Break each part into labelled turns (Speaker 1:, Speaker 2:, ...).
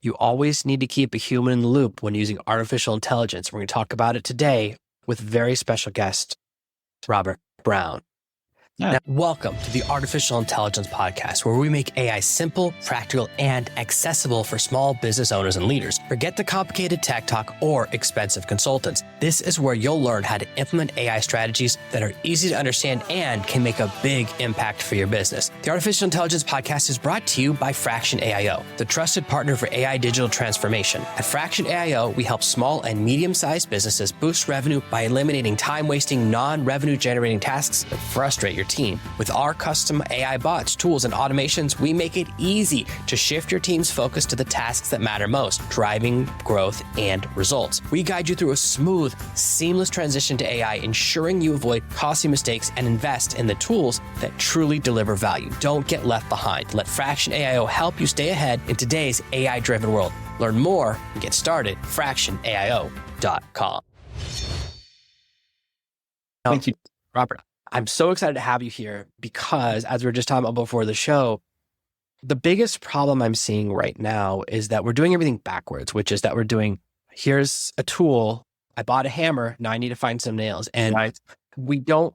Speaker 1: You always need to keep a human in the loop when using artificial intelligence. We're going to talk about it today with very special guest, Robert Brown.
Speaker 2: Yeah.
Speaker 1: Now, welcome to the Artificial Intelligence Podcast, where we make AI simple, practical, and accessible for small business owners and leaders. Forget the complicated tech talk or expensive consultants. This is where you'll learn how to implement AI strategies that are easy to understand and can make a big impact for your business. The Artificial Intelligence Podcast is brought to you by Fraction AIO, the trusted partner for AI digital transformation. At Fraction AIO, we help small and medium-sized businesses boost revenue by eliminating time-wasting, non-revenue generating tasks that frustrate your team. With our custom AI bots, tools, and automations, we make it easy to shift your team's focus to the tasks that matter most, driving growth and results. We guide you through a smooth, seamless transition to AI, ensuring you avoid costly mistakes and invest in the tools that truly deliver value. Don't get left behind. Let Fraction AIO help you stay ahead in today's AI-driven world. Learn more and get started at fractionaio.com.
Speaker 2: Thank you,
Speaker 1: Robert. I'm so excited to have you here because, as we were just talking about before the show, the biggest problem I'm seeing right now is that we're doing everything backwards, which is that we're doing, here's a tool, I bought a hammer, now I need to find some nails. And we don't,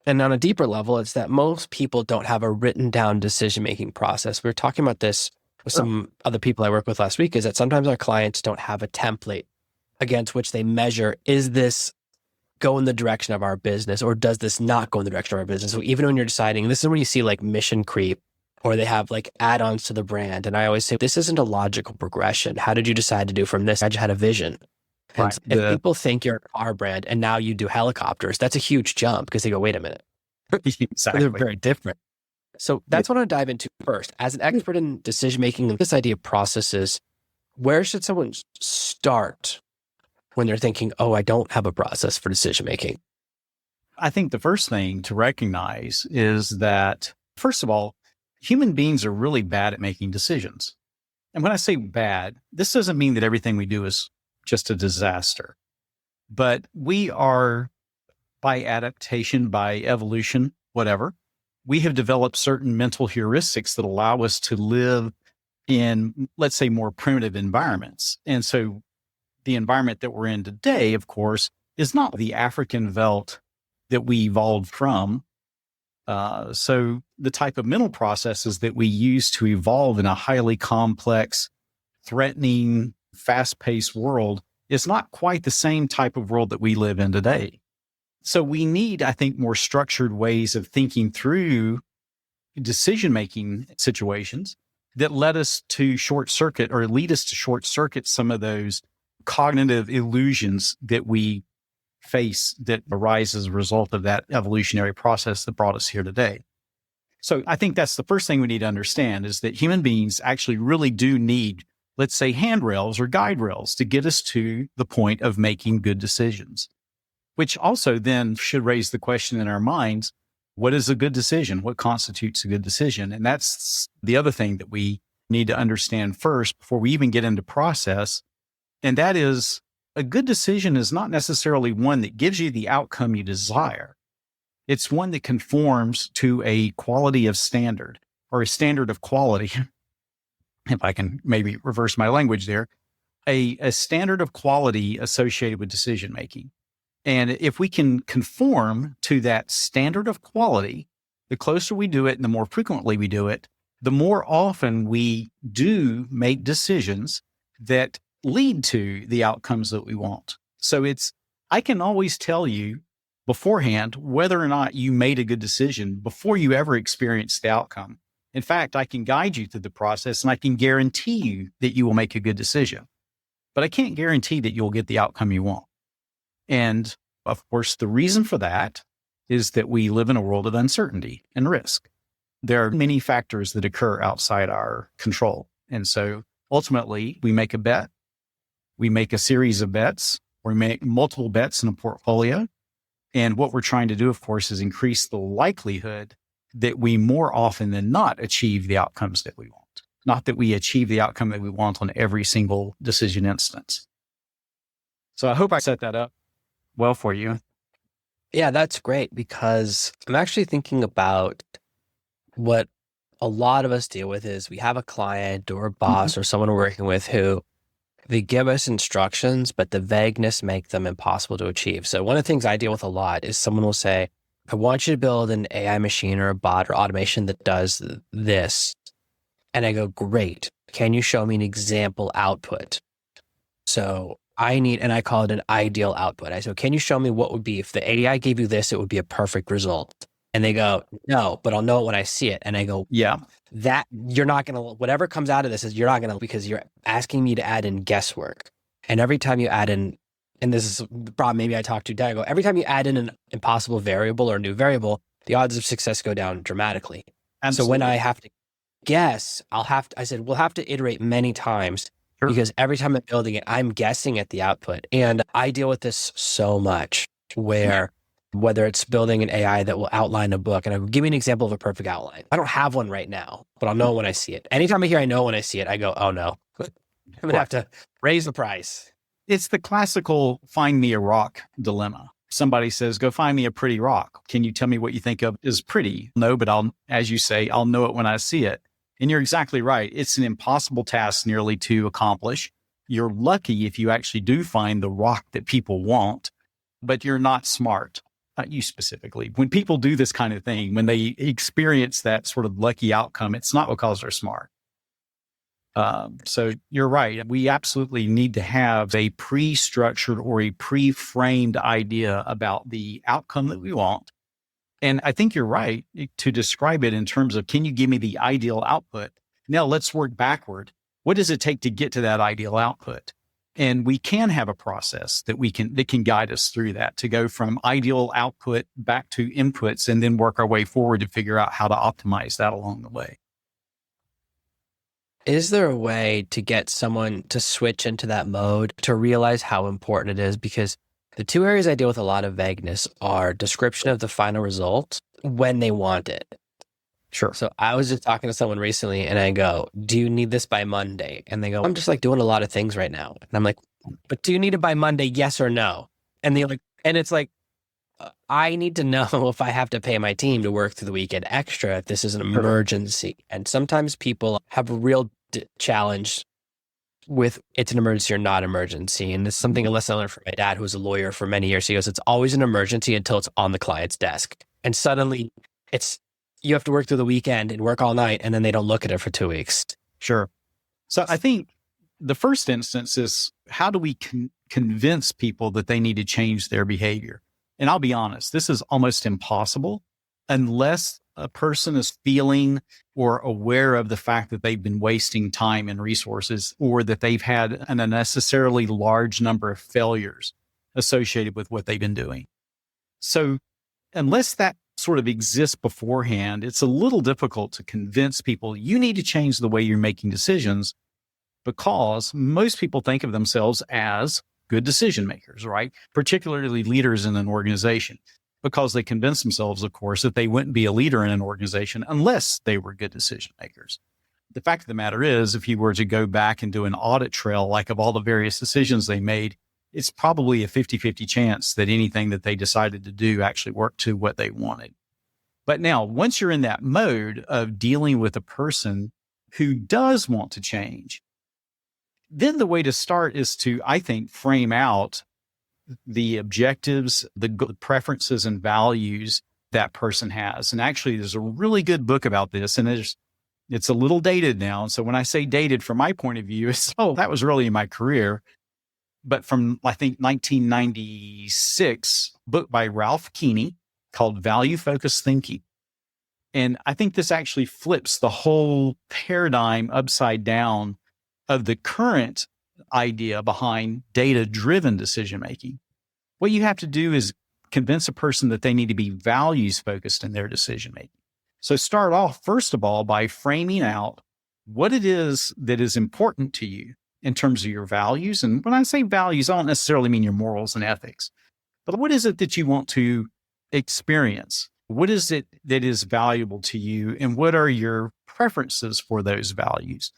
Speaker 1: and on a deeper level, it's that most people don't have a written down decision-making process. We were talking about this with some other people I worked with last week, is that sometimes our clients don't have a template against which they measure, is this go in the direction of our business, or does this not go in the direction of our business? So even when you're deciding, this is when you see like mission creep, or they have like add-ons to the brand. And I always say, this isn't a logical progression. How did you decide to do from this? I just had a vision. And if people think you're a car brand and now you do helicopters, that's a huge jump because they go, wait a minute.
Speaker 2: Exactly.
Speaker 1: They're very different. So that's what I want to dive into first. As an expert in decision-making and this idea of processes, where should someone start when they're thinking, oh, I don't have a process for decision-making?
Speaker 2: I think the first thing to recognize is that, first of all, human beings are really bad at making decisions. And when I say bad, this doesn't mean that everything we do is just a disaster. But we are, by adaptation, by evolution, whatever, we have developed certain mental heuristics that allow us to live in, let's say, more primitive environments. And so the environment that we're in today, of course, is not the African veldt that we evolved from. So the type of mental processes that we use to evolve in a highly complex, threatening, fast-paced world is not quite the same type of world that we live in today. So we need, I think, more structured ways of thinking through decision-making situations that lead us to short-circuit or lead us to short-circuit some of those cognitive illusions that we face that arise as a result of that evolutionary process that brought us here today. So I think that's the first thing we need to understand, is that human beings actually really do need, let's say, handrails or guide rails to get us to the point of making good decisions, which also then should raise the question in our minds, what is a good decision? What constitutes a good decision? And that's the other thing that we need to understand first before we even get into process. And that is, a good decision is not necessarily one that gives you the outcome you desire. It's one that conforms to a quality of standard, or a standard of quality. If I can maybe reverse my language there, a standard of quality associated with decision making. And if we can conform to that standard of quality, the closer we do it and the more frequently we do it, the more often we do make decisions that lead to the outcomes that we want. So I can always tell you beforehand whether or not you made a good decision before you ever experience the outcome. In fact, I can guide you through the process and I can guarantee you that you will make a good decision, but I can't guarantee that you'll get the outcome you want. And of course, the reason for that is that we live in a world of uncertainty and risk. There are many factors that occur outside our control. And so ultimately we make a bet. We make a series of bets, or we make multiple bets in a portfolio. And what we're trying to do, of course, is increase the likelihood that we more often than not achieve the outcomes that we want. Not that we achieve the outcome that we want on every single decision instance. So I hope I set that up well for you.
Speaker 1: Yeah, that's great, because I'm actually thinking about what a lot of us deal with is we have a client or a boss or someone we're working with who they give us instructions, but the vagueness make them impossible to achieve. So one of the things I deal with a lot is someone will say, I want you to build an AI machine or a bot or automation that does this. And I go, great. Can you show me an example output? So and I call it an ideal output. I said, can you show me what would be, if the AI gave you this, it would be a perfect result. And they go, no, but I'll know it when I see it. And I go,
Speaker 2: Yeah.
Speaker 1: that you're not going to, whatever comes out of this is you're not going to, because you're asking me to add in guesswork. And every time you add in, and this is the problem, maybe I talked to Dago, every time you add in an impossible variable or a new variable, the odds of success go down dramatically.
Speaker 2: Absolutely.
Speaker 1: So when I have to guess, I said, we'll have to iterate many times.
Speaker 2: Sure.
Speaker 1: Because every time I'm building it, I'm guessing at the output. And I deal with this so much where whether it's building an AI that will outline a book, and I'll give you an example of a perfect outline. I don't have one right now, but I'll know when I see it. Anytime I hear I know when I see it, I go, oh no, I'm going to have to raise the price.
Speaker 2: It's the classical find me a rock dilemma. Somebody says, go find me a pretty rock. Can you tell me what you think of is pretty? No, but as you say, I'll know it when I see it. And you're exactly right. It's an impossible task nearly to accomplish. You're lucky if you actually do find the rock that people want, but you're not smart. Not you specifically. When people do this kind of thing, when they experience that sort of lucky outcome, it's not because they're smart. So you're right. We absolutely need to have a pre-structured or a pre-framed idea about the outcome that we want. And I think you're right to describe it in terms of, can you give me the ideal output? Now let's work backward. What does it take to get to that ideal output? And we can have a process that can guide us through that, to go from ideal output back to inputs and then work our way forward to figure out how to optimize that along the way.
Speaker 1: Is there a way to get someone to switch into that mode to realize how important it is? Because the two areas I deal with a lot of vagueness are description of the final result when they want it.
Speaker 2: Sure.
Speaker 1: So I was just talking to someone recently and I go, do you need this by Monday? And they go, I'm just like doing a lot of things right now. And I'm like, but do you need it by Monday? Yes or no? And they're like, and it's like, I need to know if I have to pay my team to work through the weekend extra, if this is an emergency. And sometimes people have a real challenge with it's an emergency or not emergency. And it's something a lesson I learned from my dad, who was a lawyer for many years. He goes, it's always an emergency until it's on the client's desk. And suddenly you have to work through the weekend and work all night, and then they don't look at it for 2 weeks.
Speaker 2: Sure. So I think the first instance is, how do we convince people that they need to change their behavior? And I'll be honest, this is almost impossible unless a person is feeling or aware of the fact that they've been wasting time and resources, or that they've had an unnecessarily large number of failures associated with what they've been doing. So unless that sort of exists beforehand, it's a little difficult to convince people you need to change the way you're making decisions, because most people think of themselves as good decision makers, right? Particularly leaders in an organization, because they convince themselves, of course, that they wouldn't be a leader in an organization unless they were good decision makers. The fact of the matter is, if you were to go back and do an audit trail, like of all the various decisions they made, it's probably a 50-50 chance that anything that they decided to do actually worked to what they wanted. But now, once you're in that mode of dealing with a person who does want to change, then the way to start is to, I think, frame out the objectives, the preferences and values that person has. And actually, there's a really good book about this, and it's a little dated now. So when I say dated from my point of view, it's, that was really in my career. But from, I think, 1996, book by Ralph Keeney called Value Focused Thinking. And I think this actually flips the whole paradigm upside down of the current idea behind data-driven decision-making. What you have to do is convince a person that they need to be values-focused in their decision-making. So start off, first of all, by framing out what it is that is important to you in terms of your values. And when I say values, I don't necessarily mean your morals and ethics, but what is it that you want to experience? What is it that is valuable to you? And what are your preferences for those values?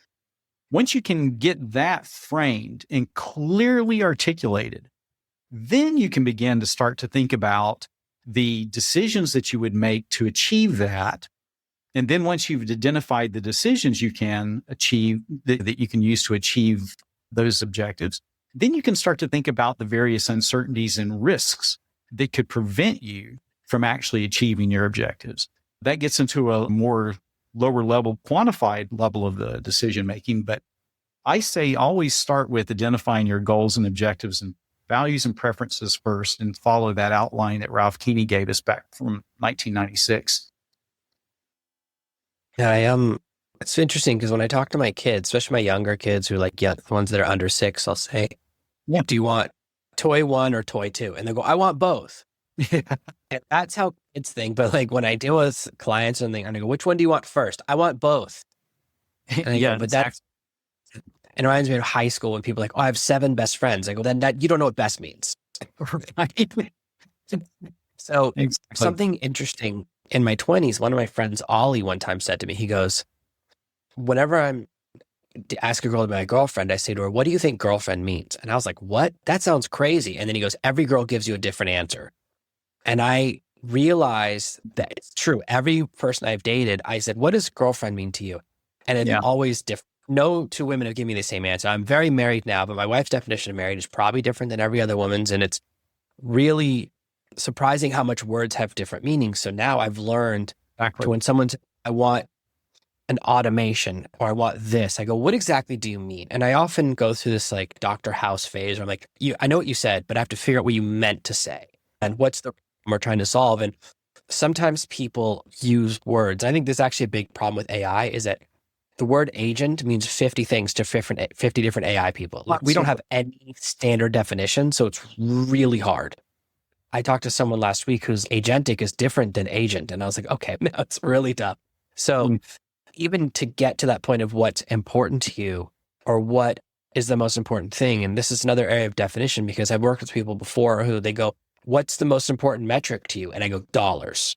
Speaker 2: Once you can get that framed and clearly articulated, then you can begin to start to think about the decisions that you would make to achieve that. And then once you've identified the decisions you can achieve, that you can use to achieve those objectives, then you can start to think about the various uncertainties and risks that could prevent you from actually achieving your objectives. That gets into a more lower level, quantified level of the decision making. But I say always start with identifying your goals and objectives and values and preferences first, and follow that outline that Ralph Keeney gave us back from 1996.
Speaker 1: Yeah, it's interesting because when I talk to my kids, especially my younger kids who the ones that are under 6, I'll say, do you want toy 1 or toy 2? And they'll go, I want both. And that's how kids think. But when I deal with clients and I go, which one do you want first? I want both. And I go, but exactly. It reminds me of high school when people are like, oh, I have 7 best friends. I go, then you don't know what best means. So something interesting in my 20s, one of my friends, Ollie, one time said to me, he goes, whenever I'm to ask a girl to be my girlfriend, I say to her, what do you think girlfriend means? And I was like, what? That sounds crazy. And then he goes, every girl gives you a different answer. And I realized that it's true. Every person I've dated, I said, what does girlfriend mean to you? And it's always different. No 2 women have given me the same answer. I'm very married now, but my wife's definition of married is probably different than every other woman's. And it's really surprising how much words have different meanings. So now I've learned to when someone says, I want an automation or I want this, I go, what exactly do you mean? And I often go through this Dr. House phase where I'm like, I know what you said, but I have to figure out what you meant to say. And what's the problem we're trying to solve? And sometimes people use words. I think there's actually a big problem with AI is that the word agent means 50 things to 50 different AI people. We don't have any standard definition, so it's really hard. I talked to someone last week whose agentic is different than agent. And I was like, okay, no, it's really tough. So even to get to that point of what's important to you or what is the most important thing. And this is another area of definition because I've worked with people before who they go, what's the most important metric to you? And I go, dollars.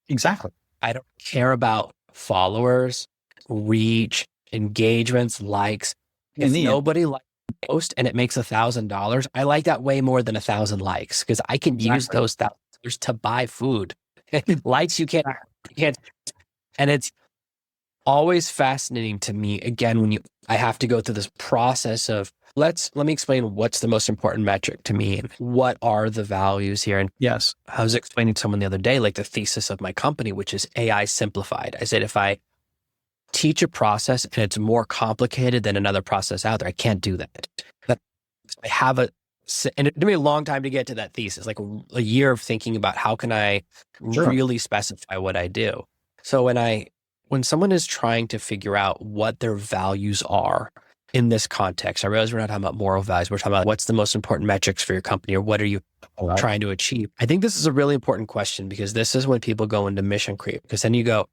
Speaker 2: Exactly.
Speaker 1: I don't care about followers, reach, engagements, likes. If nobody likes the post and it makes $1,000, I like that way more than 1,000 likes because I can use those $1,000 to buy food. Likes you can't, and it's always fascinating to me. Again, when I have to go through this process of let me explain what's the most important metric to me and what are the values here. And
Speaker 2: yes,
Speaker 1: I was explaining to someone the other day, the thesis of my company, which is AI simplified. I said, if I teach a process and it's more complicated than another process out there, I can't do that. But I have and it took me a long time to get to that thesis, a year of thinking about how can I really specify what I do. So when someone is trying to figure out what their values are in this context, I realize we're not talking about moral values. We're talking about what's the most important metrics for your company or what are you trying to achieve? I think this is a really important question because this is when people go into mission creep, because then you go,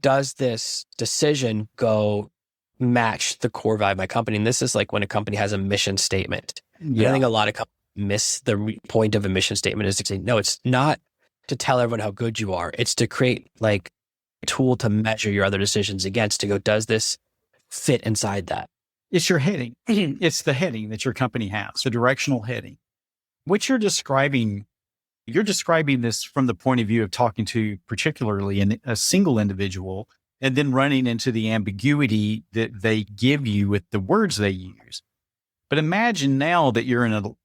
Speaker 1: does this decision go match the core value of my company? And this is when a company has a mission statement. I think a lot of companies miss the point of a mission statement is to say, no, it's not to tell everyone how good you are. It's to create a tool to measure your other decisions against to go, does this fit inside that?
Speaker 2: It's your heading. It's the heading that your company has, the directional heading. What you're describing this from the point of view of talking to particularly a single individual and then running into the ambiguity that they give you with the words they use. But imagine now that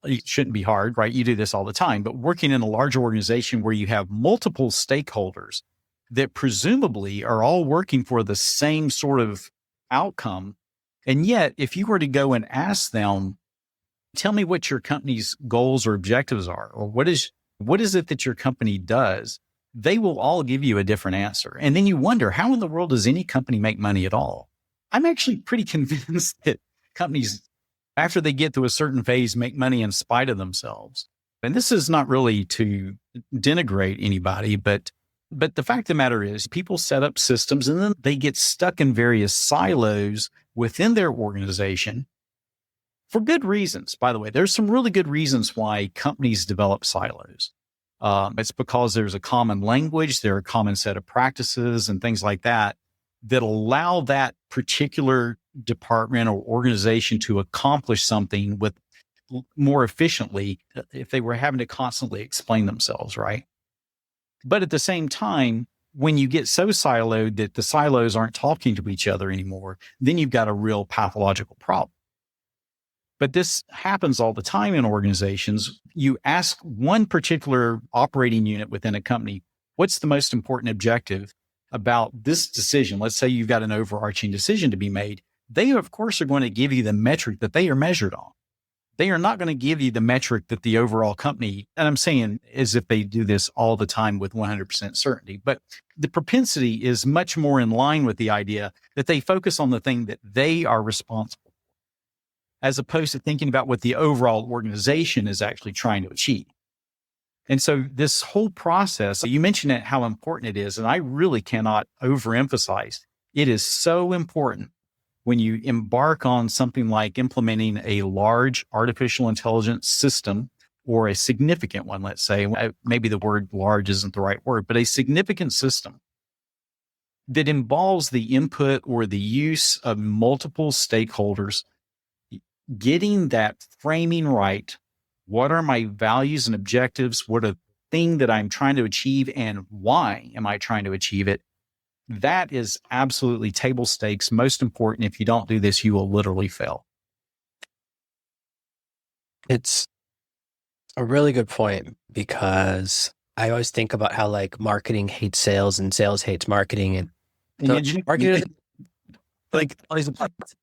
Speaker 2: it shouldn't be hard, right? You do this all the time, but working in a large organization where you have multiple stakeholders that presumably are all working for the same sort of outcome. And yet, if you were to go and ask them, tell me what your company's goals or objectives are, or what is it that your company does? They will all give you a different answer. And then you wonder, how in the world does any company make money at all? I'm actually pretty convinced that companies, after they get to a certain phase, make money in spite of themselves. And this is not really to denigrate anybody, but the fact of the matter is people set up systems and then they get stuck in various silos within their organization for good reasons. By the way, there's some really good reasons why companies develop silos. It's because there's a common language, there are a common set of practices and things like that allow that particular department or organization to accomplish something with more efficiently if they were having to constantly explain themselves, right? But at the same time, when you get so siloed that the silos aren't talking to each other anymore, then you've got a real pathological problem. But this happens all the time in organizations. You ask one particular operating unit within a company, what's the most important objective about this decision? Let's say you've got an overarching decision to be made. They, of course, are going to give you the metric that they are measured on. They are not going to give you the metric that the overall company, and I'm saying as if they do this all the time with 100% certainty, but the propensity is much more in line with the idea that they focus on the thing that they are responsible, as opposed to thinking about what the overall organization is actually trying to achieve. And so this whole process, you mentioned it, how important it is, and I really cannot overemphasize, it is so important when you embark on something like implementing a large artificial intelligence system, or a significant one, let's say, maybe the word large isn't the right word, but a significant system that involves the input or the use of multiple stakeholders, getting that framing right. What are my values and objectives? What are the thing that I'm trying to achieve, and why am I trying to achieve it? That is absolutely table stakes, most important. If you don't do this, you will literally fail.
Speaker 1: It's a really good point, because I always think about how like marketing hates sales and sales hates marketing, and so marketing like all these departments.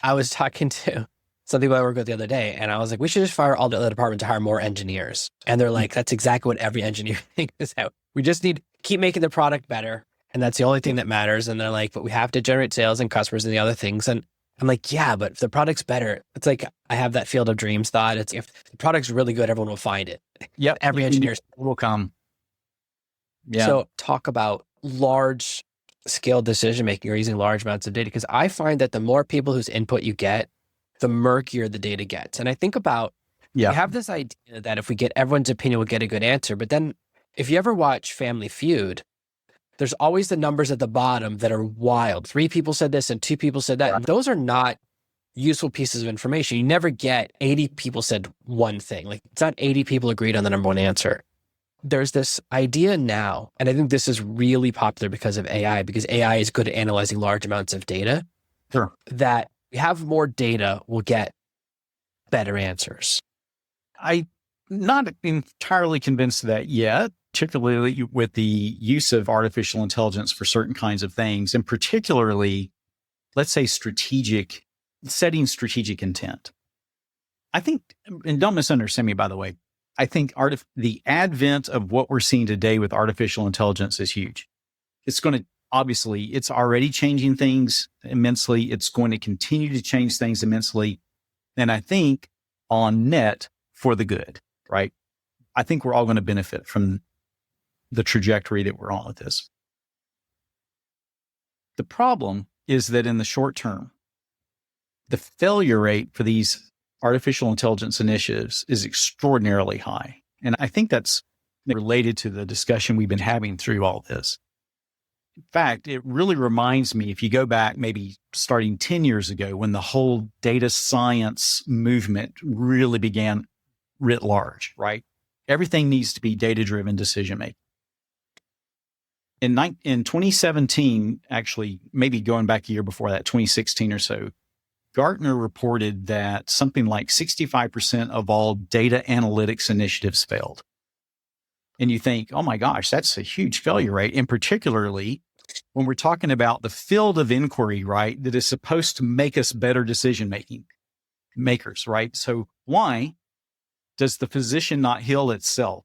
Speaker 1: I was talking to some people I work with the other day, and I was like, we should just fire all the other departments to hire more engineers. And they're like, that's exactly what every engineer thinks is out. We just need to keep making the product better. And that's the only thing that matters. And they're like, but we have to generate sales and customers and the other things. And I'm like, yeah, but if the product's better, it's like, I have that field of dreams thought. It's if the product's really good, everyone will find it.
Speaker 2: Yep.
Speaker 1: Every engineer
Speaker 2: will come. Yeah.
Speaker 1: So talk about large scale decision-making or using large amounts of data. Because I find that the more people whose input you get, the murkier the data gets. And I think about, we have this idea that if we get everyone's opinion, we'll get a good answer. But then if you ever watch Family Feud, there's always the numbers at the bottom that are wild. 3 people said this and 2 people said that. And those are not useful pieces of information. You never get 80 people said one thing. Like, it's not 80 people agreed on the number one answer. There's this idea now, and I think this is really popular because of AI, because AI is good at analyzing large amounts of data, that we have more data, we'll get better answers.
Speaker 2: I'm not entirely convinced of that yet, particularly with the use of artificial intelligence for certain kinds of things, and particularly, let's say, setting strategic intent. I think, and don't misunderstand me, by the way, I think the advent of what we're seeing today with artificial intelligence is huge. It's going to, obviously, it's already changing things immensely. It's going to continue to change things immensely. And I think on net for the good, right? I think we're all going to benefit from the trajectory that we're on with this. The problem is that in the short term, the failure rate for these artificial intelligence initiatives is extraordinarily high. And I think that's related to the discussion we've been having through all this. In fact, it really reminds me, if you go back maybe starting 10 years ago, when the whole data science movement really began writ large, right? Everything needs to be data-driven decision-making. In 2017, actually, maybe going back a year before that, 2016 or so, Gartner reported that something like 65% of all data analytics initiatives failed. And you think, oh my gosh, that's a huge failure rate. And particularly when we're talking about the field of inquiry, right, that is supposed to make us better decision makers, right? So why does the physician not heal itself?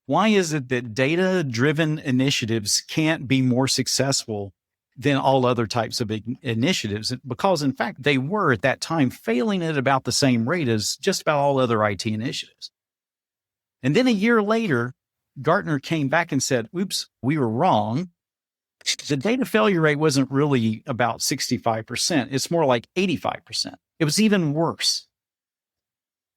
Speaker 2: Why is it that data-driven initiatives can't be more successful than all other types of initiatives? Because in fact, they were at that time failing at about the same rate as just about all other IT initiatives. And then a year later, Gartner came back and said, oops, we were wrong. The data failure rate wasn't really about 65%. It's more like 85%. It was even worse.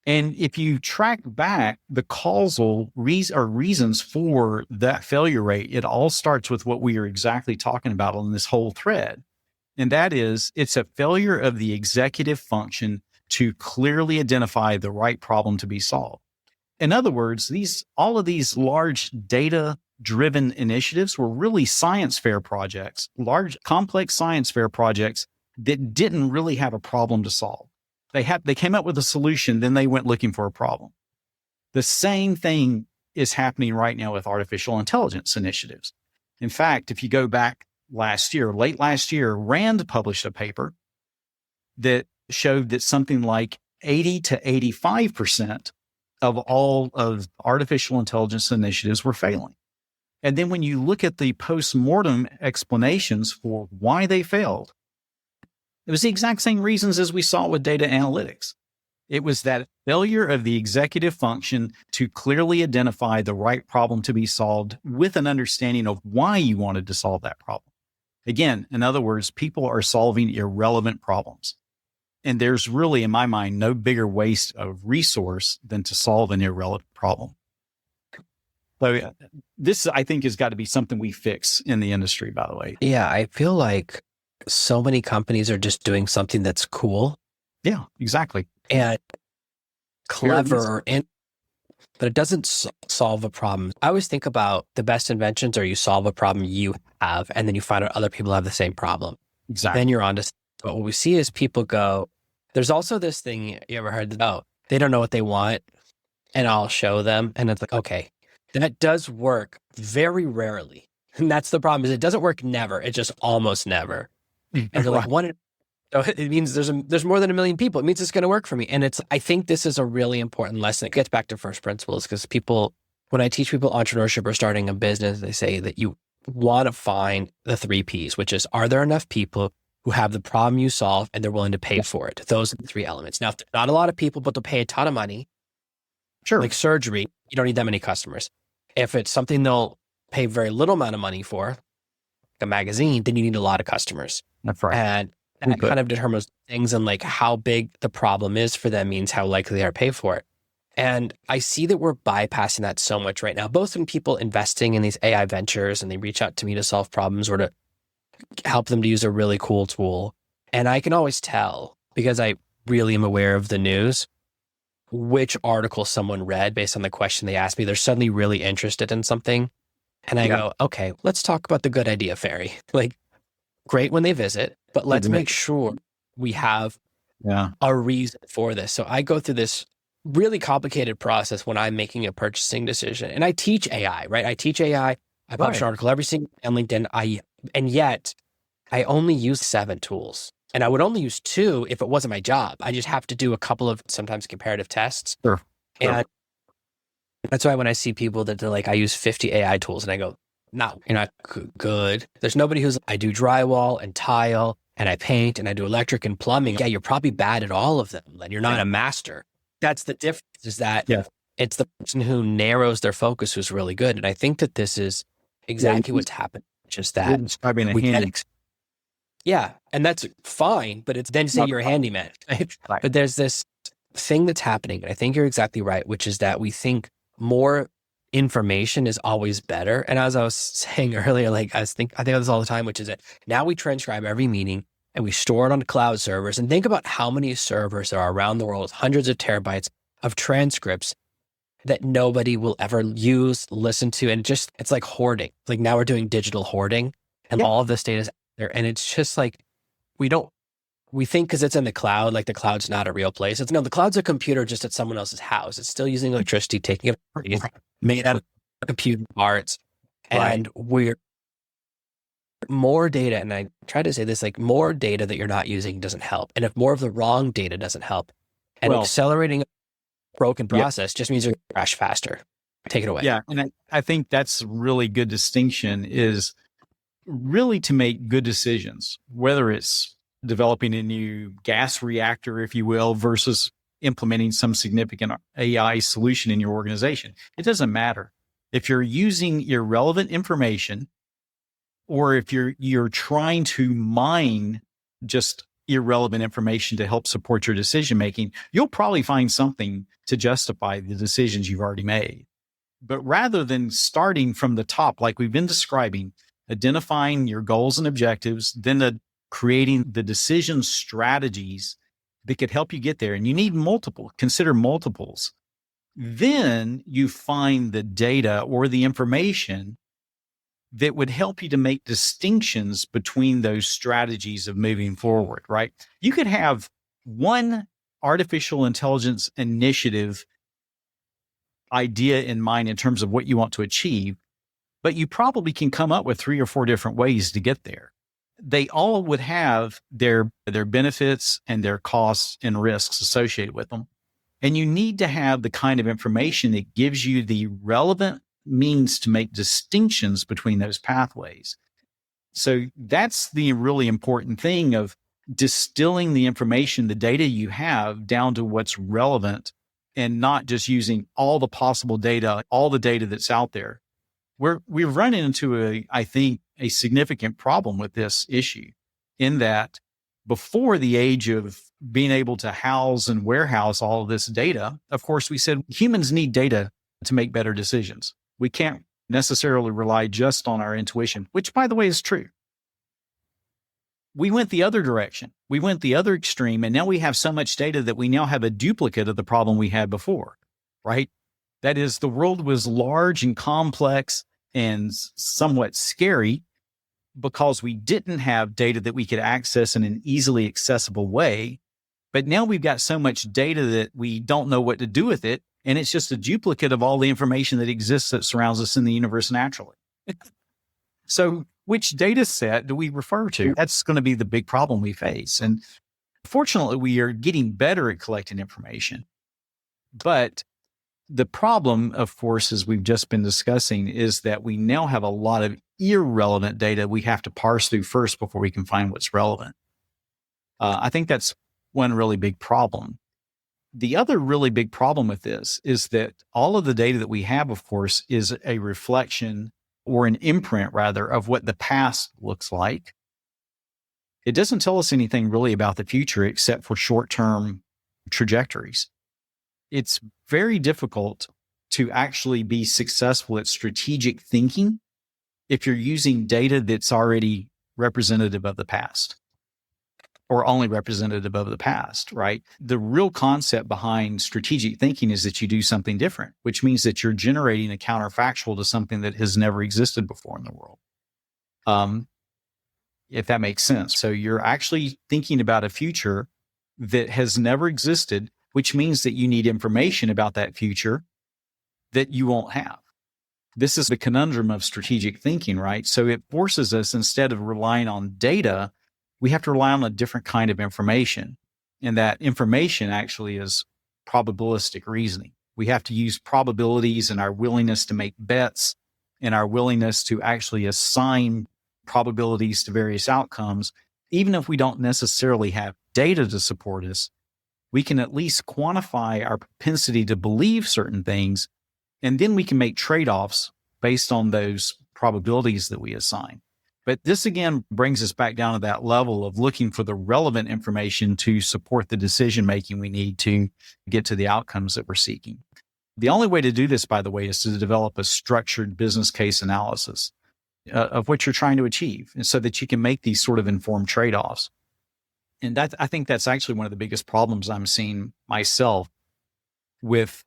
Speaker 2: And if you track back the causal reasons for that failure rate, it all starts with what we are exactly talking about on this whole thread. And that is, it's a failure of the executive function to clearly identify the right problem to be solved. In other words, all of these large data driven initiatives were really science fair projects, large, complex science fair projects that didn't really have a problem to solve. They came up with a solution, then they went looking for a problem. The same thing is happening right now with artificial intelligence initiatives. In fact, if you go back late last year, Rand published a paper that showed that something like 80 to 85% of all of artificial intelligence initiatives were failing. And then when you look at the post-mortem explanations for why they failed, it was the exact same reasons as we saw with data analytics. It was that failure of the executive function to clearly identify the right problem to be solved with an understanding of why you wanted to solve that problem. Again, in other words, people are solving irrelevant problems. And there's really, in my mind, no bigger waste of resource than to solve an irrelevant problem. So this, I think, has got to be something we fix in the industry, by the way.
Speaker 1: Yeah, I feel like so many companies are just doing something that's cool.
Speaker 2: Yeah, exactly.
Speaker 1: And clever, but it doesn't solve a problem. I always think about the best inventions are you solve a problem you have, and then you find out other people have the same problem.
Speaker 2: Exactly.
Speaker 1: Then you're on to, but what we see is people go, there's also this thing, you ever heard, they don't know what they want, and I'll show them. And it's like, okay, that does work very rarely. And that's the problem, is it doesn't work never. It's just almost never. And they're like, so it means there's more than 1 million people. It means it's going to work for me. And I think this is a really important lesson. It gets back to first principles, because when I teach people entrepreneurship or starting a business, they say that you want to find the 3 Ps, which is, are there enough people who have the problem you solve and they're willing to pay for it? Those are the 3 elements. Now, if there's not a lot of people, but they'll pay a ton of money,
Speaker 2: sure,
Speaker 1: like surgery, you don't need that many customers. If it's something they'll pay very little amount of money for, like a magazine, then you need a lot of customers.
Speaker 2: That's right.
Speaker 1: And that kind of determines things, and like how big the problem is for them means how likely they are to pay for it. And I see that we're bypassing that so much right now, both in people investing in these AI ventures and they reach out to me to solve problems or to help them to use a really cool tool. And I can always tell, because I really am aware of the news, which article someone read based on the question they asked me. They're suddenly really interested in something. And I go, okay, let's talk about the good idea fairy. Like, great when they visit, but let's make sure we have a reason for this. So I go through this really complicated process when I'm making a purchasing decision. And I teach AI, right? I teach AI. I publish an article every single day on LinkedIn. And yet I only use 7 tools. And I would only use 2 if it wasn't my job. I just have to do a couple of sometimes comparative tests.
Speaker 2: Sure.
Speaker 1: And that's why when I see people that they're like, I use 50 AI tools, and I go, no, you're not good. There's nobody who's, I do drywall and tile and I paint and I do electric and plumbing. Yeah, you're probably bad at all of them. Then you're not a master. That's the difference, is that it's the person who narrows their focus who's really good. And I think that this is exactly what's happened. Just that we get and that's fine, but it's then say you're a handyman. Right? But there's this thing that's happening, and I think you're exactly right, which is that we think more information is always better. And as I was saying earlier, like I think of this all the time, which is that now we transcribe every meeting and we store it on cloud servers. And think about how many servers there are around the world, hundreds of terabytes of transcripts that nobody will ever use, listen to. And it's like hoarding. Like now we're doing digital hoarding, and all of this data is out there. And it's just like, we think because it's in the cloud, like the cloud's not a real place. The cloud's a computer just at someone else's house. It's still using electricity, taking it made out of computer parts. And we're more data. And I try to say this, like more data that you're not using doesn't help. And if more of the wrong data doesn't help, and accelerating a broken process just means you're going to crash faster. Take it away.
Speaker 2: Yeah. And I think that's a really good distinction, is really to make good decisions, whether it's developing a new gas reactor, if you will, versus implementing some significant AI solution in your organization. It doesn't matter. If you're using irrelevant information, or if you're trying to mine just irrelevant information to help support your decision making, you'll probably find something to justify the decisions you've already made. But rather than starting from the top, like we've been describing, identifying your goals and objectives, then creating the decision strategies that could help you get there. And you need consider multiples. Then you find the data or the information that would help you to make distinctions between those strategies of moving forward, right? You could have one artificial intelligence initiative idea in mind in terms of what you want to achieve, but you probably can come up with 3 or 4 different ways to get there. They all would have their benefits and their costs and risks associated with them. And you need to have the kind of information that gives you the relevant means to make distinctions between those pathways. So that's the really important thing of distilling the information, the data you have, down to what's relevant, and not just using all the possible data, all the data that's out there. We've run into I think, a significant problem with this issue, in that before the age of being able to house and warehouse all of this data, of course, we said humans need data to make better decisions. We can't necessarily rely just on our intuition, which, by the way, is true. We went the other direction. We went the other extreme, and now we have so much data that we now have a duplicate of the problem we had before, right? That is, the world was large and complex and somewhat scary because we didn't have data that we could access in an easily accessible way. But now we've got so much data that we don't know what to do with it. And it's just a duplicate of all the information that exists that surrounds us in the universe naturally. So which data set do we refer to? That's going to be the big problem we face. And fortunately, we are getting better at collecting information. But the problem, of course, as we've just been discussing, is that we now have a lot of irrelevant data we have to parse through first before we can find what's relevant. I think that's one really big problem. The other really big problem with this is that all of the data that we have, of course, is a reflection, or an imprint rather, of what the past looks like. It doesn't tell us anything really about the future except for short-term trajectories. It's very difficult to actually be successful at strategic thinking if you're using data that's already representative of the past, or only representative of the past, right? The real concept behind strategic thinking is that you do something different, which means that you're generating a counterfactual to something that has never existed before in the world. If that makes sense. So you're actually thinking about a future that has never existed, which means that you need information about that future that you won't have. This is the conundrum of strategic thinking, right? So it forces us, instead of relying on data, we have to rely on a different kind of information. And that information actually is probabilistic reasoning. We have to use probabilities and our willingness to make bets and our willingness to actually assign probabilities to various outcomes. Even if we don't necessarily have data to support us, we can at least quantify our propensity to believe certain things, and then we can make trade-offs based on those probabilities that we assign. But this again brings us back down to that level of looking for the relevant information to support the decision-making we need to get to the outcomes that we're seeking. The only way to do this, by the way, is to develop a structured business case analysis of what you're trying to achieve, and so that you can make these sort of informed trade-offs. And I think that's actually one of the biggest problems I'm seeing myself with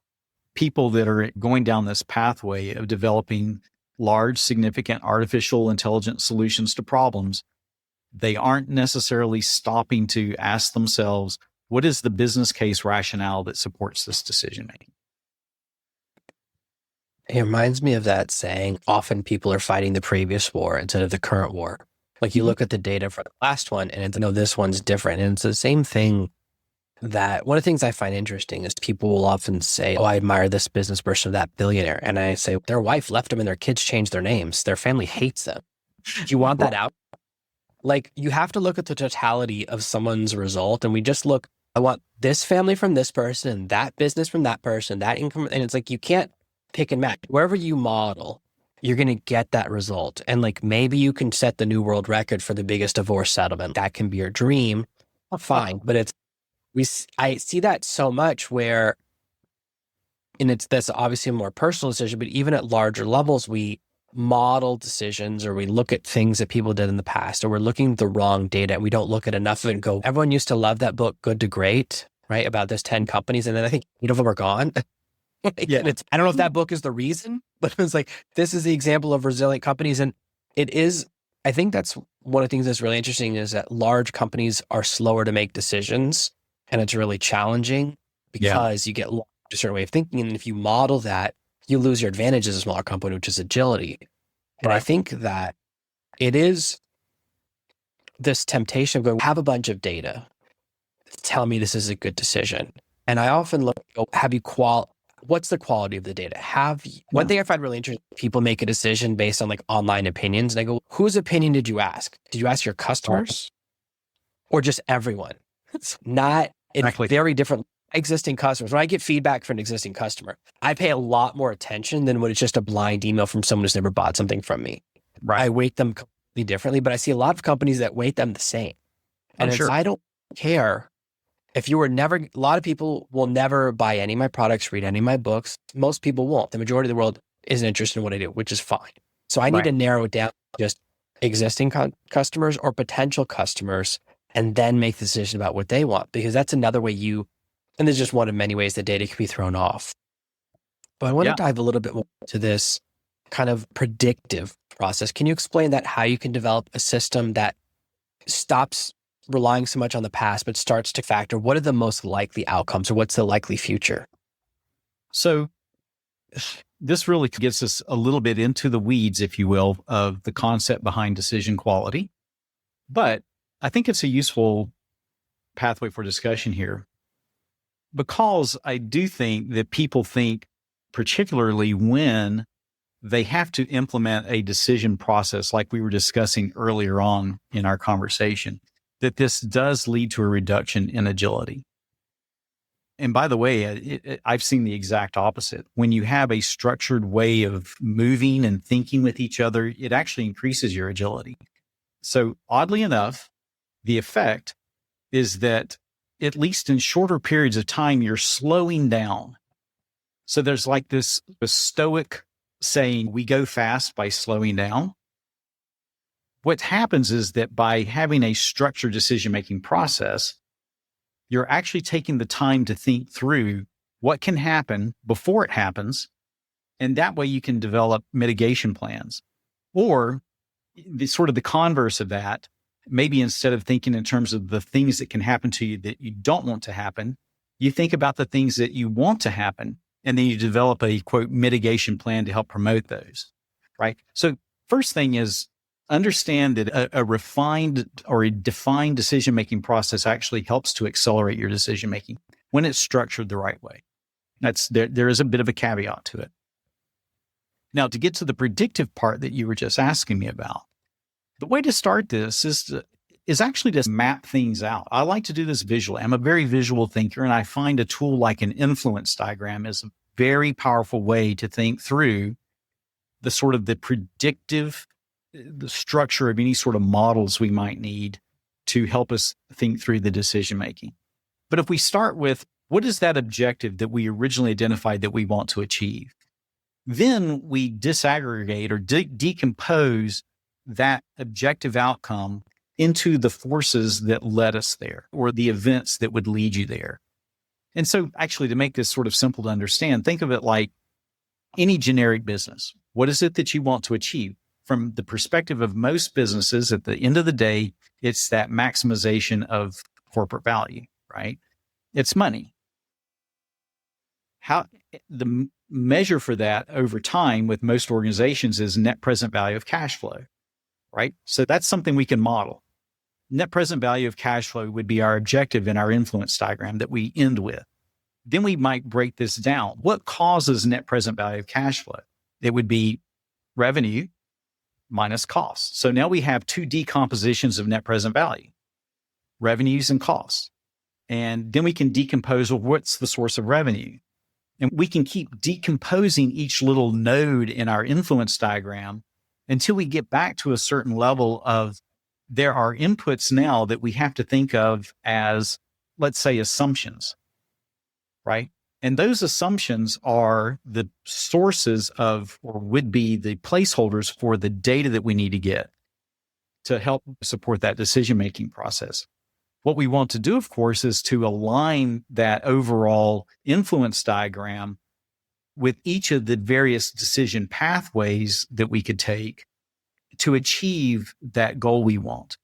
Speaker 2: people that are going down this pathway of developing large, significant artificial intelligence solutions to problems. They aren't necessarily stopping to ask themselves, what is the business case rationale that supports this decision making?
Speaker 1: It reminds me of that saying, often people are fighting the previous war instead of the current war. Like you look at the data for the last one and it's, no, this one's different. And it's the same thing. That one of the things I find interesting is people will often say, oh, I admire this business person or that billionaire. And I say, their wife left them and their kids changed their names. Their family hates them. Do you want that out? Like, you have to look at the totality of someone's result. And we just look, I want this family from this person, that business from that person, that income. And it's like, you can't pick and match. Wherever you model, you're going to get that result. And like, maybe you can set the new world record for the biggest divorce settlement. That can be your dream. Fine. But it's, I see that so much where, and that's obviously a more personal decision, but even at larger levels, we model decisions or we look at things that people did in the past, or we're looking at the wrong data and we don't look at enough of it and go, everyone used to love that book, Good to Great, right? About those 10 companies. And then I think 8 of them are gone. Yeah. And I don't know if that book is the reason, but it's like, this is the example of resilient companies. And it is, I think that's one of the things that's really interesting is that large companies are slower to make decisions, and it's really challenging
Speaker 2: Yeah.
Speaker 1: because you get locked to a certain way of thinking. And if you model that, you lose your advantage as a smaller company, which is agility. And I
Speaker 2: Right.
Speaker 1: think that it is this temptation of going, have a bunch of data, tell me this is a good decision. And I often look, what's the quality of the data? One thing I find really interesting, people make a decision based on like online opinions. And I go, whose opinion did you ask? Did you ask your customers or just everyone? It's not, it's
Speaker 2: Exactly.
Speaker 1: very different. Existing customers, when I get feedback from an existing customer, I pay a lot more attention than when it's just a blind email from someone who's never bought something from me.
Speaker 2: Right.
Speaker 1: I weight them completely differently, but I see a lot of companies that weight them the same. And
Speaker 2: sure.
Speaker 1: I don't care if you were never, a lot of people will never buy any of my products, read any of my books. Most people won't. The majority of the world isn't interested in what I do, which is fine. So I need to narrow it down to just existing customers or potential customers, and then make the decision about what they want, because that's another way and there's just one of many ways that data can be thrown off. But I want to dive a little bit more into this kind of predictive process. Can you explain that, how you can develop a system that stops relying so much on the past, but starts to factor what are the most likely outcomes or what's the likely future?
Speaker 2: So this really gets us a little bit into the weeds, if you will, of the concept behind decision quality. But I think it's a useful pathway for discussion here, because I do think that people think, particularly when they have to implement a decision process like we were discussing earlier on in our conversation, that this does lead to a reduction in agility. And by the way, I've seen the exact opposite. When you have a structured way of moving and thinking with each other, it actually increases your agility. So oddly enough, the effect is that at least in shorter periods of time, you're slowing down. So there's like this stoic saying, we go fast by slowing down. What happens is that by having a structured decision-making process, you're actually taking the time to think through what can happen before it happens. And that way you can develop mitigation plans. Or the converse of that, maybe instead of thinking in terms of the things that can happen to you that you don't want to happen, you think about the things that you want to happen, and then you develop a, quote, mitigation plan to help promote those, right? So first thing is understand that a refined or a defined decision-making process actually helps to accelerate your decision-making when it's structured the right way. There is a bit of a caveat to it. Now, to get to the predictive part that you were just asking me about, the way to start this is actually to map things out. I like to do this visually. I'm a very visual thinker, and I find a tool like an influence diagram is a very powerful way to think through the predictive, the structure of any sort of models we might need to help us think through the decision making. But if we start with what is that objective that we originally identified that we want to achieve, then we disaggregate or decompose that objective outcome into the forces that led us there, or the events that would lead you there. And so actually, to make this sort of simple to understand, think of it like any generic business. What is it that you want to achieve? From the perspective of most businesses, at the end of the day, it's that maximization of corporate value, right? It's money. The measure for that over time with most organizations is net present value of cash flow, right? So that's something we can model. Net present value of cash flow would be our objective in our influence diagram that we end with. Then we might break this down. What causes net present value of cash flow? It would be revenue minus costs. So now we have two decompositions of net present value, revenues and costs. And then we can decompose, well, what's the source of revenue? And we can keep decomposing each little node in our influence diagram until we get back to a certain level of, there are inputs now that we have to think of as, let's say, assumptions, right? And those assumptions are the sources of, or would be the placeholders for the data that we need to get to help support that decision-making process. What we want to do, of course, is to align that overall influence diagram with each of the various decision pathways that we could take to achieve that goal we want.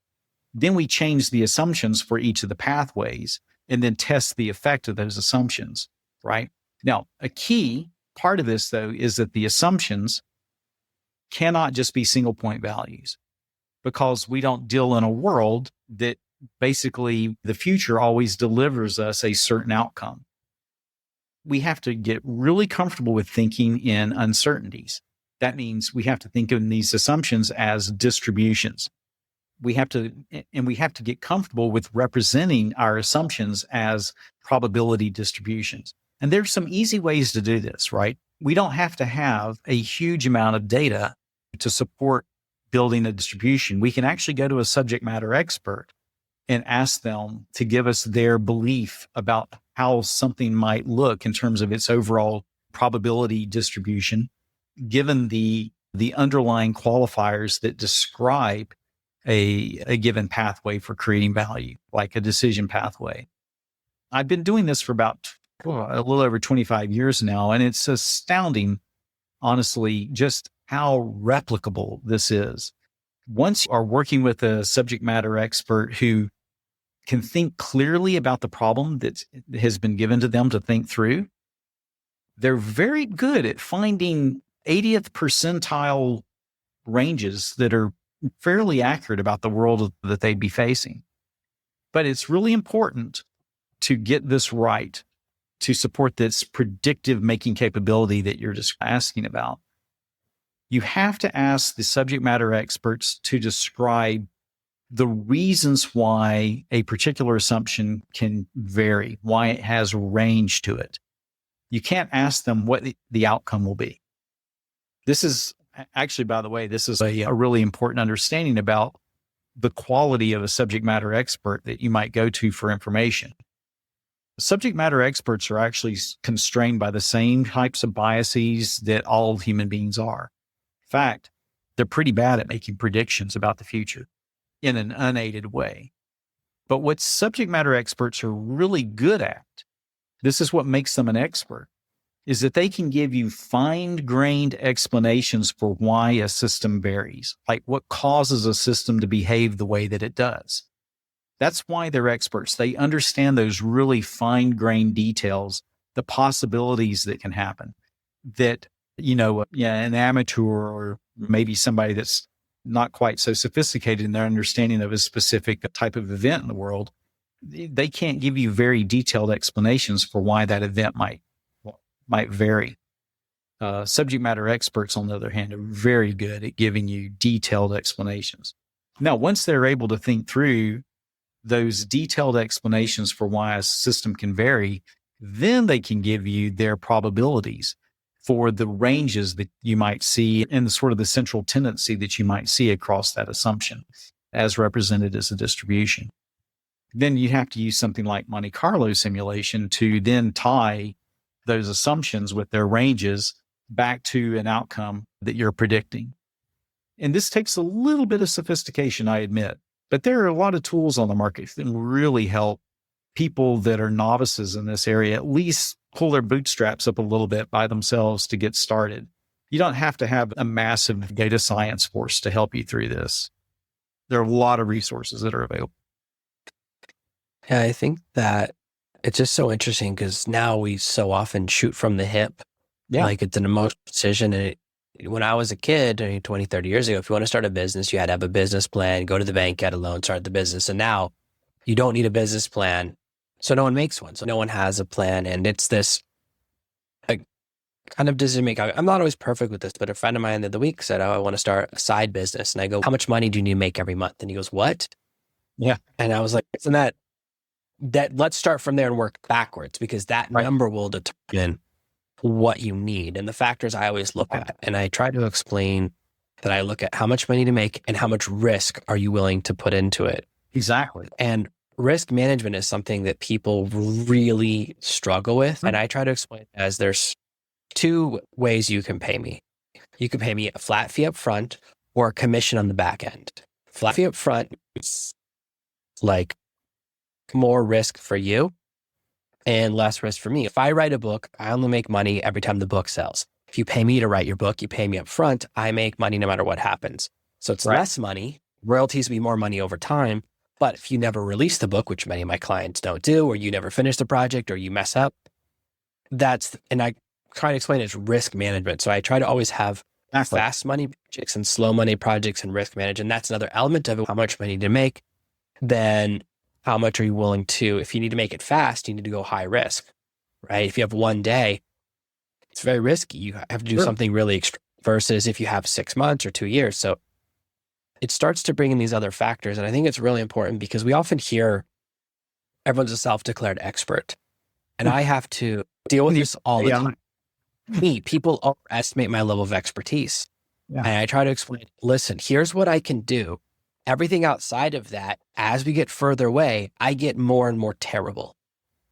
Speaker 2: Then we change the assumptions for each of the pathways and then test the effect of those assumptions, right? Now, a key part of this, though, is that the assumptions cannot just be single point values, because we don't deal in a world that basically the future always delivers us a certain outcome. We have to get really comfortable with thinking in uncertainties. That means we have to think of these assumptions as distributions. We have to get comfortable with representing our assumptions as probability distributions. And there's some easy ways to do this, right? We don't have to have a huge amount of data to support building a distribution. We can actually go to a subject matter expert and ask them to give us their belief about how something might look in terms of its overall probability distribution, given the underlying qualifiers that describe a given pathway for creating value, like a decision pathway. I've been doing this for about a little over 25 years now, and it's astounding, honestly, just how replicable this is. Once you are working with a subject matter expert who can think clearly about the problem that has been given to them to think through, they're very good at finding 80th percentile ranges that are fairly accurate about the world that they'd be facing. But it's really important to get this right to support this predictive making capability that you're just asking about. You have to ask the subject matter experts to describe the reasons why a particular assumption can vary, why it has range to it. You can't ask them what the outcome will be. This is actually, by the way, this is a really important understanding about the quality of a subject matter expert that you might go to for information. Subject matter experts are actually constrained by the same types of biases that all human beings are. In fact, they're pretty bad at making predictions about the future in an unaided way. But what subject matter experts are really good at, this is what makes them an expert, is that they can give you fine-grained explanations for why a system varies, like what causes a system to behave the way that it does. That's why they're experts. They understand those really fine-grained details, the possibilities that can happen, that, an amateur or maybe somebody that's not quite so sophisticated in their understanding of a specific type of event in the world, they can't give you very detailed explanations for why that event might vary. Subject matter experts, on the other hand, are very good at giving you detailed explanations. Now, once they're able to think through those detailed explanations for why a system can vary, then they can give you their probabilities for the ranges that you might see and the sort of the central tendency that you might see across that assumption as represented as a distribution. Then you have to use something like Monte Carlo simulation to then tie those assumptions with their ranges back to an outcome that you're predicting. And this takes a little bit of sophistication, I admit, but there are a lot of tools on the market that really help people that are novices in this area at least pull their bootstraps up a little bit by themselves to get started. You don't have to have a massive data science force to help you through this. There are a lot of resources that are available.
Speaker 1: Yeah, I think that it's just so interesting because now we so often shoot from the hip.
Speaker 2: Yeah.
Speaker 1: Like it's an emotional decision. And when I was a kid, 20, 30 years ago, if you want to start a business, you had to have a business plan, go to the bank, get a loan, start the business. And now you don't need a business plan. So no one makes one. So no one has a plan. And it's this kind of decision making. I'm not always perfect with this, but a friend of mine the other week said, I want to start a side business. And I go, how much money do you need to make every month? And he goes, what?
Speaker 2: Yeah.
Speaker 1: And I was like, isn't that let's start from there and work backwards, because that number will determine what you need. And the factors I always look at, and I try to explain that I look at how much money to make and how much risk are you willing to put into it.
Speaker 2: Exactly.
Speaker 1: And risk management is something that people really struggle with. And I try to explain it as there's two ways you can pay me. You can pay me a flat fee up front or a commission on the back end. Flat fee up front is like more risk for you and less risk for me. If I write a book, I only make money every time the book sells. If you pay me to write your book, you pay me up front, I make money no matter what happens. So it's
Speaker 2: Right.
Speaker 1: less money. Royalties will be more money over time. But if you never release the book, which many of my clients don't do, or you never finish the project, or you mess up, and I try to explain it as risk management. So I try to always have
Speaker 2: Exactly.
Speaker 1: fast money projects and slow money projects and risk management. And that's another element of it. How much money you need to make, then how much are you willing to, if you need to make it fast, you need to go high risk, right? If you have one day, it's very risky. You have to do
Speaker 2: Sure.
Speaker 1: something really extreme versus if you have 6 months or 2 years. So it starts to bring in these other factors. And I think it's really important because we often hear everyone's a self-declared expert. And I have to deal with this all the time. People overestimate my level of expertise.
Speaker 2: Yeah.
Speaker 1: And I try to explain, listen, here's what I can do. Everything outside of that, as we get further away, I get more and more terrible.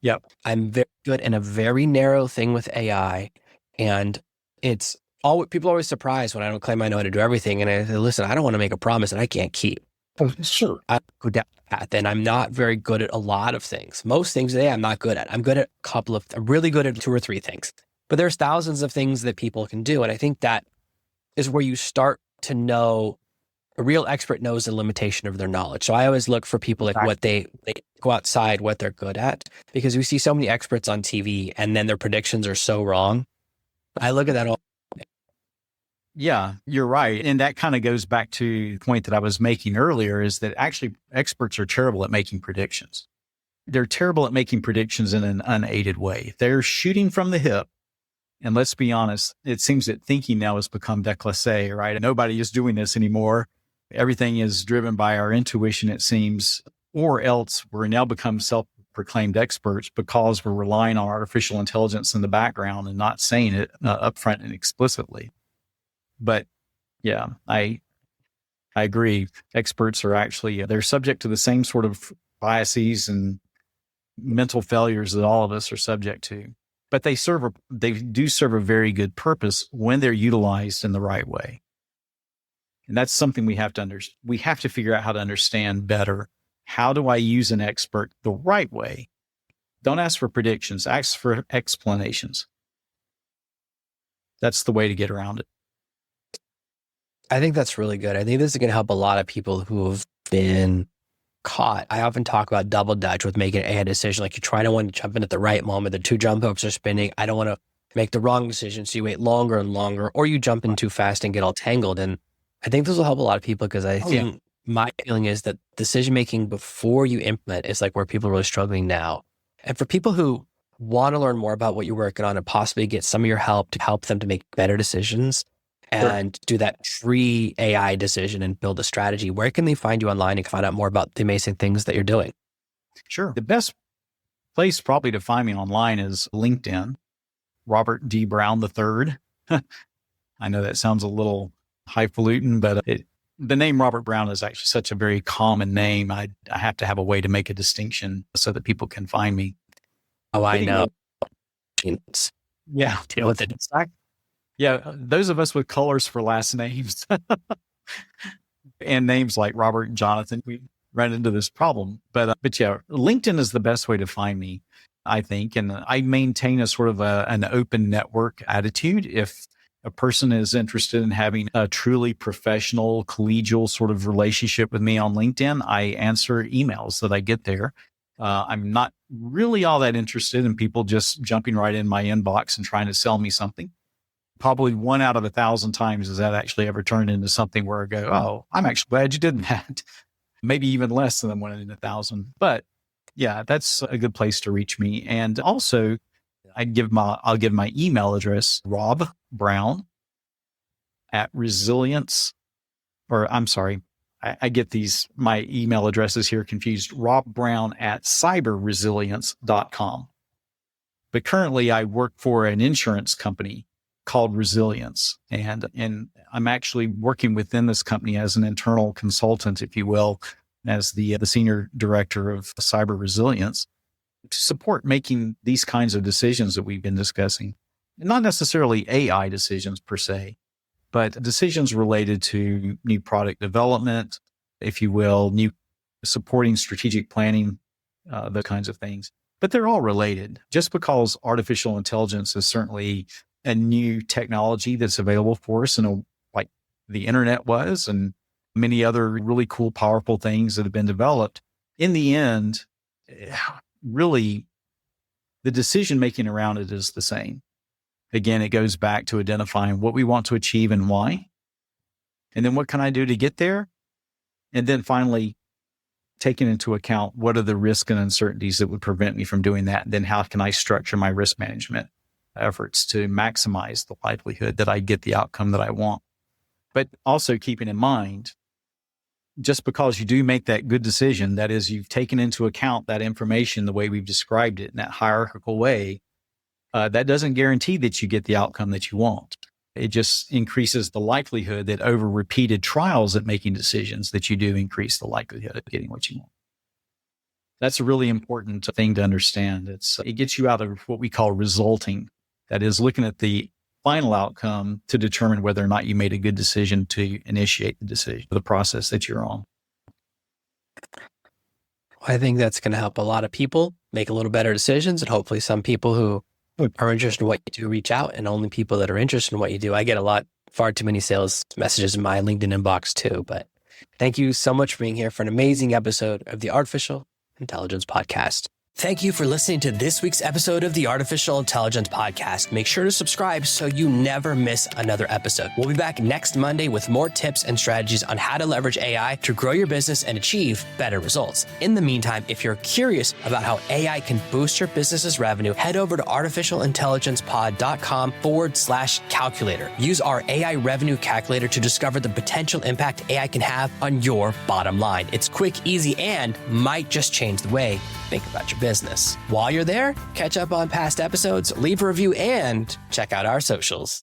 Speaker 2: Yep.
Speaker 1: I'm very good in a very narrow thing with AI. And it's all people are always surprised when I don't claim I know how to do everything. And I say, listen, I don't want to make a promise that I can't keep.
Speaker 2: Sure.
Speaker 1: I go down that path, and I'm not very good at a lot of things. Most things today I'm not good at. I'm really good at 2 or 3 things. But there's thousands of things that people can do. And I think that is where you start to know a real expert knows the limitation of their knowledge. So I always look for people like what they go outside, what they're good at, because we see so many experts on TV and then their predictions are so wrong. I look at that all.
Speaker 2: Yeah, you're right. And that kind of goes back to the point that I was making earlier is that actually experts are terrible at making predictions. They're terrible at making predictions in an unaided way. They're shooting from the hip. And let's be honest, it seems that thinking now has become déclassé, right? Nobody is doing this anymore. Everything is driven by our intuition, it seems, or else we're now become self-proclaimed experts because we're relying on artificial intelligence in the background and not saying it upfront and explicitly. But yeah, I agree. Experts are actually, they're subject to the same sort of biases and mental failures that all of us are subject to. But they do serve a very good purpose when they're utilized in the right way. And that's something we have to figure out how to understand better. How do I use an expert the right way? Don't ask for predictions, ask for explanations. That's the way to get around it.
Speaker 1: I think that's really good. I think this is going to help a lot of people who have been caught. I often talk about double dutch with making an AI decision. Like you try to want to jump in at the right moment. The 2 jump hooks are spinning. I don't want to make the wrong decision. So you wait longer and longer, or you jump in too fast and get all tangled. And I think this will help a lot of people because I think my feeling is that decision-making before you implement is like where people are really struggling now. And for people who want to learn more about what you're working on and possibly get some of your help to help them to make better decisions and do that free AI decision and build a strategy, where can they find you online and find out more about the amazing things that you're doing?
Speaker 2: Sure. The best place probably to find me online is LinkedIn, Robert D. Brown III. I know that sounds a little highfalutin, but the name Robert Brown is actually such a very common name. I have to have a way to make a distinction so that people can find me.
Speaker 1: Oh, I know.
Speaker 2: Yeah.
Speaker 1: Deal with it.
Speaker 2: Yeah. Those of us with colors for last names and names like Robert and Jonathan, we run into this problem. But yeah, LinkedIn is the best way to find me, I think. And I maintain a sort of an open network attitude. If a person is interested in having a truly professional, collegial sort of relationship with me on LinkedIn, I answer emails that I get there. I'm not really all that interested in people just jumping right in my inbox and trying to sell me something. Probably 1 out of 1,000 times has that actually ever turned into something where I go, oh, I'm actually glad you did that. Maybe even less than 1 in 1,000. But yeah, that's a good place to reach me. And also, I'll give my email address, Rob Brown at resilience, or I'm sorry, I get my email addresses here confused, Rob Brown at cyberresilience.com. But currently I work for an insurance company called Resilience. And I'm actually working within this company as an internal consultant, if you will, as the senior director of cyber resilience to support making these kinds of decisions that we've been discussing. Not necessarily AI decisions per se, but decisions related to new product development, if you will, new supporting strategic planning, those kinds of things. But they're all related. Just because artificial intelligence is certainly a new technology that's available for us, like the internet was, and many other really cool, powerful things that have been developed. In the end, really, the decision making around it is the same. Again, it goes back to identifying what we want to achieve and why. And then what can I do to get there? And then finally, taking into account what are the risks and uncertainties that would prevent me from doing that? And then how can I structure my risk management efforts to maximize the likelihood that I get the outcome that I want? But also keeping in mind, just because you do make that good decision, that is, you've taken into account that information the way we've described it in that hierarchical way, that doesn't guarantee that you get the outcome that you want. It just increases the likelihood that over repeated trials at making decisions that you do increase the likelihood of getting what you want. That's a really important thing to understand. It gets you out of what we call resulting. That is looking at the final outcome to determine whether or not you made a good decision to initiate the decision, the process that you're on.
Speaker 1: I think that's going to help a lot of people make a little better decisions, and hopefully some people who are interested in what you do reach out, and only people that are interested in what you do. I get far too many sales messages in my LinkedIn inbox too, but thank you so much for being here for an amazing episode of the Artificial Intelligence Podcast. Thank you for listening to this week's episode of the Artificial Intelligence Podcast. Make sure to subscribe so you never miss another episode. We'll be back next Monday with more tips and strategies on how to leverage AI to grow your business and achieve better results. In the meantime, if you're curious about how AI can boost your business's revenue, head over to artificialintelligencepod.com/calculator. Use our AI revenue calculator to discover the potential impact AI can have on your bottom line. It's quick, easy, and might just change the way you think about your business. While you're there, catch up on past episodes, leave a review, and check out our socials.